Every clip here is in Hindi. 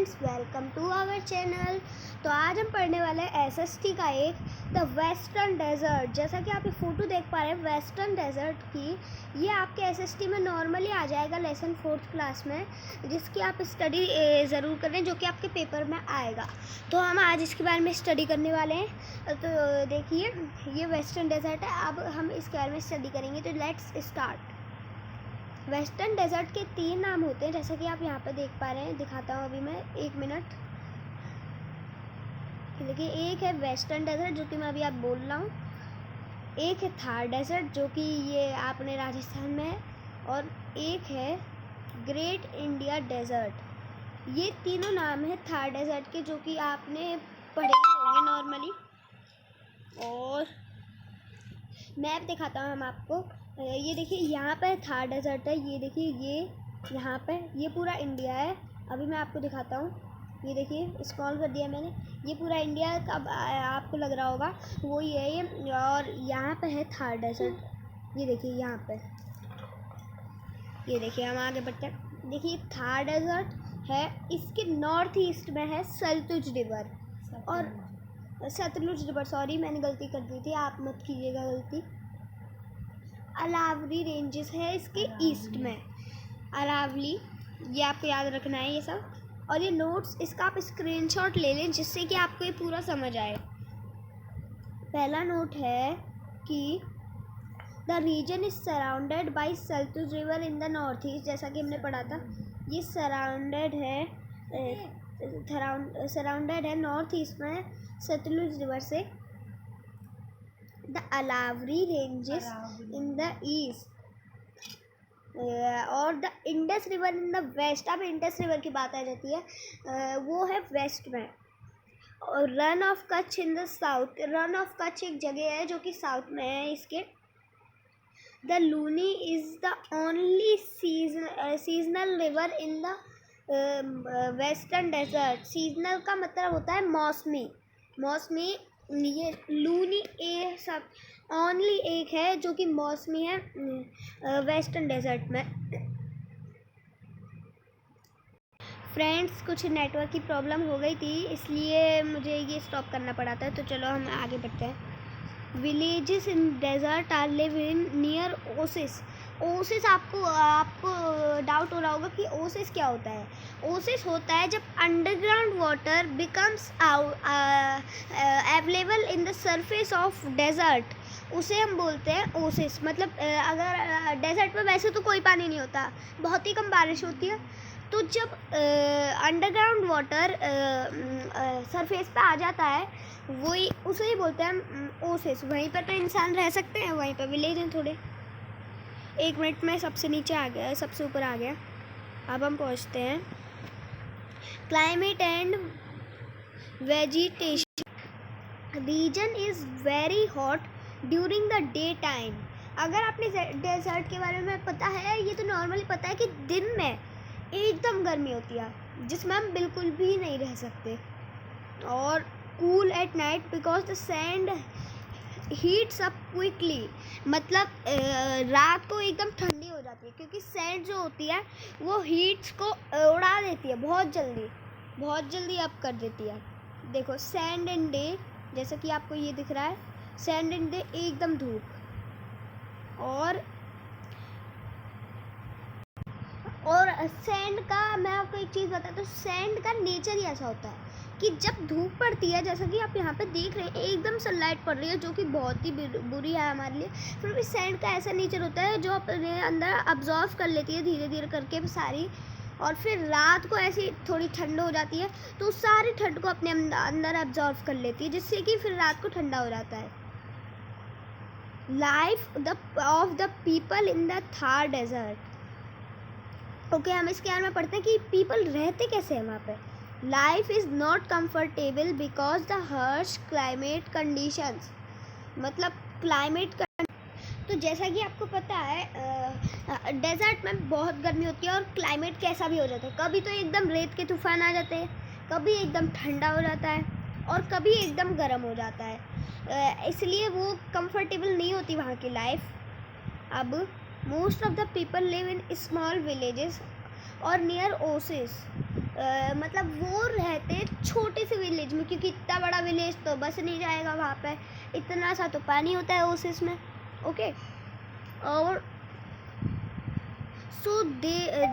Friends, welcome to our channel. तो आज हम पढ़ने वाले हैं एसएसटी का एक द वेस्टर्न डेजर्ट। जैसा कि आप ये फ़ोटो देख पा रहे हैं वेस्टर्न डेजर्ट की, ये आपके एसएसटी में नॉर्मली आ जाएगा लेसन 4th क्लास में, जिसकी आप स्टडी ज़रूर करें, जो कि आपके पेपर में आएगा। तो हम आज इसके बारे में स्टडी करने वाले हैं। तो देखिए, ये वेस्टर्न डेजर्ट है। अब हम इसके बारे में स्टडी करेंगे, तो लेट्स स्टार्ट। वेस्टर्न डेजर्ट के 3 नाम होते हैं, जैसा कि आप यहाँ पे देख पा रहे हैं। दिखाता हूँ अभी मैं, 1 मिनट। देखिए, एक है वेस्टर्न डेजर्ट, जो कि मैं अभी आप बोल रहा हूँ। एक है थार डेजर्ट, जो कि ये आपने राजस्थान में है। और एक है ग्रेट इंडिया डेजर्ट। ये तीनों नाम है थार डेजर्ट के, जो कि आपने पढ़े होंगे नॉर्मली। और मैप दिखाता हूँ हम आपको। ये देखिए, यहाँ पर थार डेजर्ट है। ये देखिए, ये यहाँ पे ये पूरा इंडिया है। अभी मैं आपको दिखाता हूँ। ये देखिए, स्क्रॉल कर दिया मैंने। ये पूरा इंडिया है। अब आपको लग रहा होगा वो ही है ये। और यहाँ पे है थार डेजर्ट। ये देखिए यहाँ पे, ये देखिए, हम आगे बढ़ते हैं। देखिए, थार डेजर्ट है, इसके नॉर्थ ईस्ट में है सतलुज रिवर। और सतलुज रिवर, सॉरी मैंने गलती कर दी थी, आप मत कीजिएगा गलती। अरावली रेंजेस है इसके ईस्ट में। अरावली, ये आपको याद रखना है ये सब। और ये नोट्स, इसका आप स्क्रीनशॉट ले लें, जिससे कि आपको ये पूरा समझ आए। पहला नोट है कि the region is surrounded by Sutlej river in the north east. जैसा कि हमने पढ़ा था, ये सराउंडेड है नॉर्थ ईस्ट में सतलुज रिवर से। The Aravalli ranges in the east और the Indus river in the west. अब इंडस रिवर की बात आ जाती है, वो है वेस्ट में। और run of Kutch in the south. Run of Kutch एक जगह है जो कि साउथ में है इसके। The Luni is the only seasonal river in the western desert. Seasonal का मतलब होता है मौसमी। ये लूनी ए सब ओनली एक है जो कि मौसमी है वेस्टर्न डेजर्ट में। फ्रेंड्स, कुछ नेटवर्क की प्रॉब्लम हो गई थी, इसलिए मुझे ये स्टॉप करना पड़ा था। तो चलो हम आगे बढ़ते हैं। Villages in desert are live in near oasis. Oasis, आपको डाउट हो रहा होगा कि ओसिस क्या होता है। ओसिस होता है जब underground water becomes available in the surface of desert, उसे हम बोलते हैं ओसिस। मतलब अगर डेजर्ट में वैसे तो कोई पानी नहीं होता, बहुत ही कम बारिश होती है, तो जब अंडरग्राउंड वाटर सरफेस पे आ जाता है, वही उसे ही बोलते हैं ओसिस। वहीं पर तो इंसान रह सकते हैं, वहीं पर विलेज हैं थोड़े। 1 मिनट में सबसे नीचे आ गया, सबसे ऊपर आ गया। अब हम पहुँचते हैं climate and vegetation. Region is very hot during the day time. अगर आपने डेजर्ट के बारे में पता है, ये तो नॉर्मली पता है कि दिन में एकदम गर्मी होती है, जिसमें हम बिल्कुल भी नहीं रह सकते। और cool at night because the sand heats up quickly. मतलब रात को एकदम ठंडी हो जाती है, क्योंकि सैंड जो होती है वो हीट्स को उड़ा देती है बहुत जल्दी अप कर देती है। देखो, सैंड इन डे, जैसा कि आपको ये दिख रहा है, सैंड इन डे एकदम धूप। और सैंड का मैं आपको एक चीज़ बताता हूँ। सैंड का नेचर ही ऐसा होता है कि जब धूप पड़ती है, जैसा कि आप यहाँ पे देख रहे हैं, एकदम सनलाइट पड़ रही है, जो कि बहुत ही बुरी है हमारे लिए। फिर भी सैंड का ऐसा नेचर होता है जो अपने अंदर अब्जॉर्व कर लेती है धीरे धीरे करके सारी। और फिर रात को ऐसी थोड़ी ठंड हो जाती है, तो सारी ठंड को अपने अंदर अब्जॉर्व कर लेती है, जिससे कि फिर रात को ठंडा हो जाता है। Life of the people in the Thar desert. Okay, हम इसके बारे में पढ़ते हैं कि पीपल रहते कैसे हैं वहाँ पे। Life is not comfortable because the harsh climate conditions. मतलब क्लाइमेट तो जैसा कि आपको पता है, डेजर्ट में बहुत गर्मी होती है और क्लाइमेट कैसा भी हो जाता है। कभी तो एकदम रेत के तूफान आ जाते हैं, कभी एकदम ठंडा हो जाता है, और कभी एकदम गर्म हो जाता है। इसलिए वो कंफर्टेबल नहीं होती वहाँ की लाइफ। अब most of the people live in small villages और नियर ओसिस। मतलब वो रहते हैं छोटे से विलेज में, क्योंकि इतना बड़ा विलेज तो बस नहीं जाएगा वहाँ पे, इतना सा तो पानी होता है ओसिस में। ओके, और so they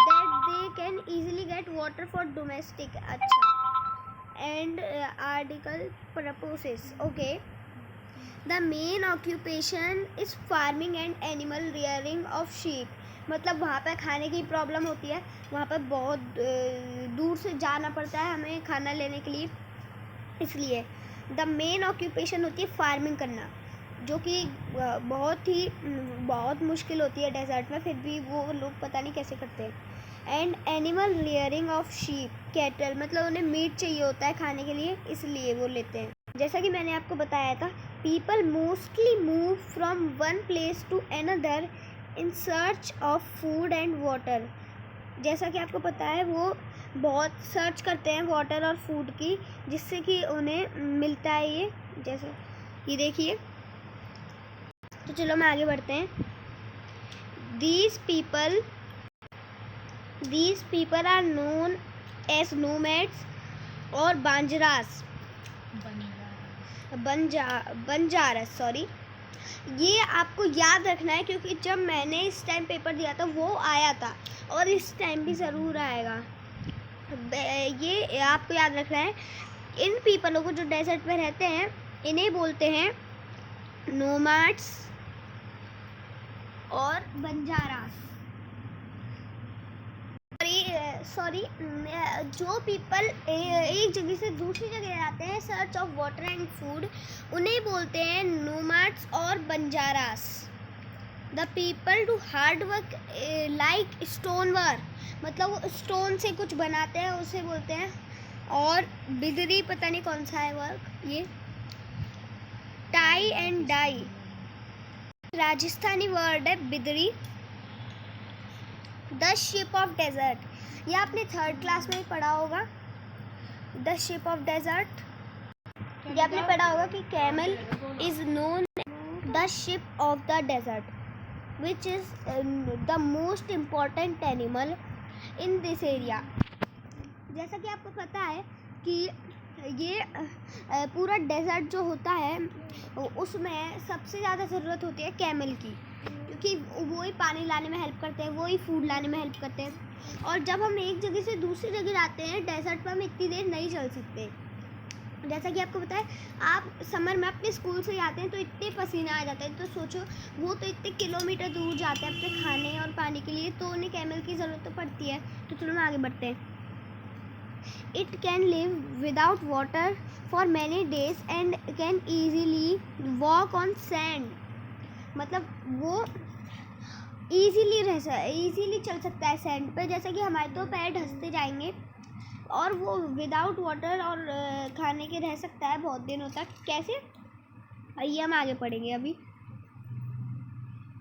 can easily get water for domestic, अच्छा, and article purposes. Okay, the main occupation is farming and animal rearing of sheep. मतलब वहाँ पे खाने की प्रॉब्लम होती है, वहाँ पे बहुत दूर से जाना पड़ता है हमें खाना लेने के लिए, इसलिए द मेन ऑक्यूपेशन होती है फार्मिंग करना, जो कि बहुत मुश्किल होती है डेजर्ट में, फिर भी वो लोग पता नहीं कैसे करते हैं। And animal rearing of sheep cattle, मतलब उन्हें मीट चाहिए होता है खाने के लिए, इसलिए वो लेते हैं। जैसा कि मैंने आपको बताया था, people mostly move from one place to another in search of food and water. जैसा कि आपको पता है वो बहुत सर्च करते हैं वाटर और फूड की, जिससे कि उन्हें मिलता है ये, जैसे ये देखिए। तो चलो मैं आगे बढ़ते हैं। These people are known as nomads और बंजारस, सॉरी। ये आपको याद रखना है, क्योंकि जब मैंने इस टाइम पेपर दिया था वो आया था, और इस टाइम भी ज़रूर आएगा। ये आपको याद रखना है। इन पीपलों को जो डेजर्ट में रहते हैं इन्हें बोलते हैं नोमैड्स और बंजारास। सॉरी, जो पीपल एक जगह से दूसरी जगह जाते हैं search of water and food, उन्हें बोलते हैं नोमैड्स और Banjaras. The people do hard work like stone work, मतलब वो स्टोन से कुछ बनाते हैं, उसे बोलते हैं। और बिदरी, पता नहीं कौन सा है वर्क ये। Tie and dye, Rajasthani word है Bidri. The ship of desert, ये आपने 3rd क्लास में ही पढ़ा होगा। द शिप ऑफ डेजर्ट, ये आपने पढ़ा होगा कि camel is known the ship of the desert, which is the most important animal in this area. जैसा कि आपको पता है कि ये पूरा डेजर्ट जो होता है उसमें सबसे ज़्यादा ज़रूरत होती है कैमल की, क्योंकि वो ही पानी लाने में हेल्प करते हैं, वो ही फूड लाने में हेल्प करते हैं। और जब हम एक जगह से दूसरी जगह जाते हैं डेजर्ट पर, हम इतनी देर नहीं चल सकते। जैसा कि आपको पता है, आप समर में अपने स्कूल से आते हैं तो इतने पसीना आ जाता है, तो सोचो वो तो इतने किलोमीटर दूर जाते हैं अपने खाने और पानी के लिए, तो उन्हें कैमल की ज़रूरत तो पड़ती है। तो चलो मैं आगे बढ़ते हैं। It can live without water for many days and can easily walk on sand, मतलब वो इजीली चल सकता है सैंड पे, जैसे कि हमारे तो पैर ढसते जाएंगे। और वो विदाउट वाटर और खाने के रह सकता है बहुत दिनों तक। कैसे, ये हम आगे पढ़ेंगे अभी,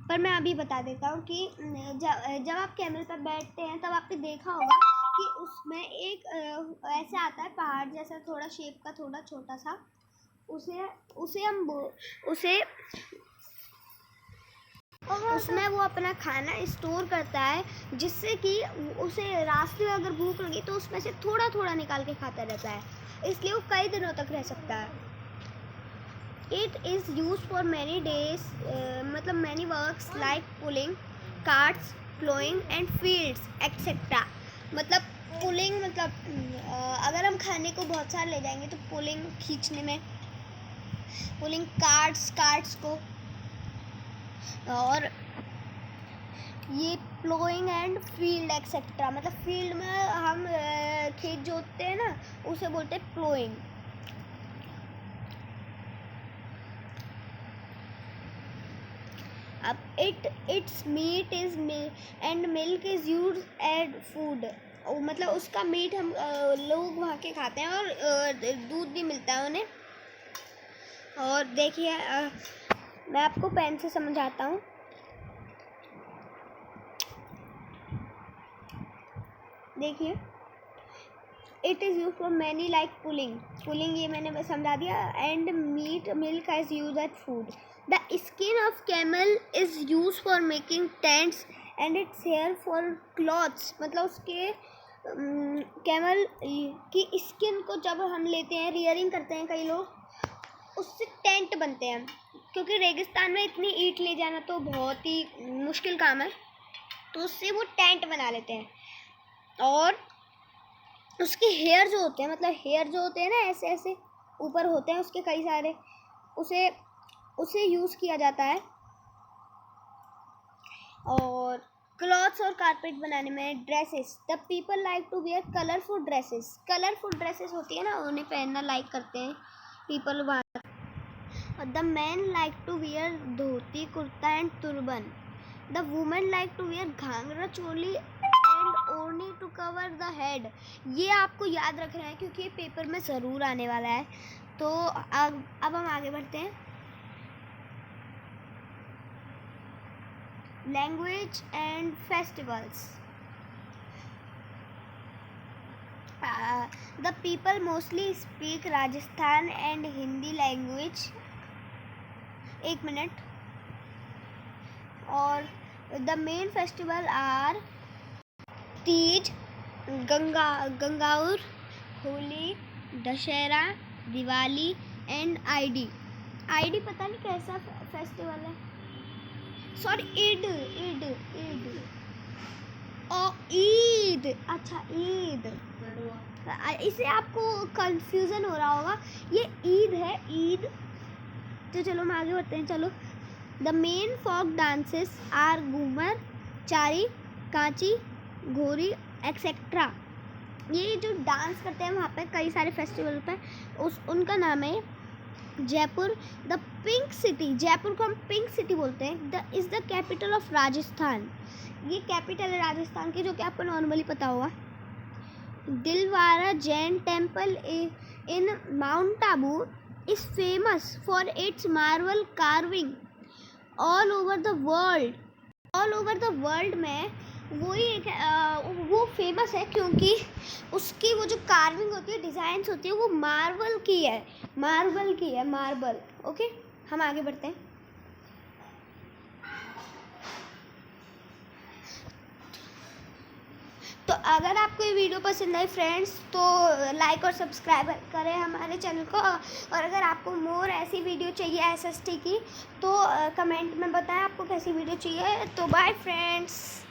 पर मैं अभी बता देता हूँ कि जब आप कैमल पर बैठते हैं तब आपने देखा होगा कि उसमें एक ऐसा आता है पहाड़ जैसा, थोड़ा शेप का, थोड़ा छोटा सा, उसमें वो अपना खाना स्टोर करता है, जिससे कि उसे रास्ते में अगर भूख लगी तो उसमें से थोड़ा थोड़ा निकाल के खाता रहता है, इसलिए वो कई दिनों तक रह सकता है। It is used for many days, मतलब many works like pulling, carts, plowing and fields etc. मतलब पुलिंग, मतलब अगर हम खाने को बहुत सारा ले जाएंगे तो पुलिंग खींचने में, पुलिंग कार्ट्स को, और ये प्लोइंग एंड फील्ड एक्सेट्रा, मतलब फील्ड में हम खेत जोतते हैं ना, उसे बोलते हैं प्लोइंग। अब its meat is and milk is used as food, मतलब उसका मीट हम लोग वहाँ के खाते हैं, और दूध भी मिलता है उन्हें। और देखिए मैं आपको पेन से समझाता हूँ। देखिए, it is use for many like pulling ये मैंने समझा दिया। And milk is use as food. The skin of camel is use for making tents and its hair for clothes, मतलब उसके कैमल की स्किन को जब हम लेते हैं, रियरिंग करते हैं कई लोग, उससे टेंट बनते हैं, क्योंकि रेगिस्तान में इतनी ईंट ले जाना तो बहुत ही मुश्किल काम है, तो उससे वो टेंट बना लेते हैं। और उसके हेयर जो होते हैं, मतलब हेयर जो होते हैं ना, ऐसे ऐसे ऊपर होते हैं उसके कई सारे, उसे यूज़ किया जाता है। और क्लॉथ्स और कारपेट बनाने में, dresses, the people like to wear colourful dresses होती है ना, उन्हें पहनना लाइक करते हैं पीपल वहाँ। और the man like to wear dhoti, kurta and turban. The women like to wear ghagra, choli and odhni to cover the head. ये आपको याद रखना है क्योंकि ये पेपर में ज़रूर आने वाला है। तो अब हम आगे बढ़ते हैं। Language and festivals. The people mostly speak Rajasthan and Hindi language. एक मिनट। और the main festival are Teej, Gangaur, Holi, Dussehra, Diwali and Eid. पता नहीं कैसा फेस्टिवल है, सॉरी ईद। ईद, अच्छा ईद, इसे आपको कंफ्यूजन हो रहा होगा, ये ईद है, ईद। तो चलो हम आगे बढ़ते हैं। चलो, the main folk dances are Ghoomar, Chari, Kanchi, Ghori etcetera. ये जो डांस करते हैं वहाँ पे कई सारे फेस्टिवल पे, उनका नाम है Jaipur. The pink city, Jaipur को हम पिंक सिटी बोलते हैं, is the capital of Rajasthan. ये कैपिटल है राजस्थान की, जो कि आपको नॉर्मली पता होगा। Dilwara Jain temple in mount Abu is famous for its marble carving all over the world में वही एक वो फेमस है क्योंकि उसकी वो जो कार्विंग होती है, डिज़ाइंस होती है, वो मार्बल की है, मार्बल। ओके, हम आगे बढ़ते हैं। तो अगर आपको ये वीडियो पसंद आई फ्रेंड्स, तो लाइक और सब्सक्राइब करें हमारे चैनल को। और अगर आपको मोर ऐसी वीडियो चाहिए SST की, तो कमेंट में बताएं आपको कैसी वीडियो चाहिए। तो बाय फ्रेंड्स।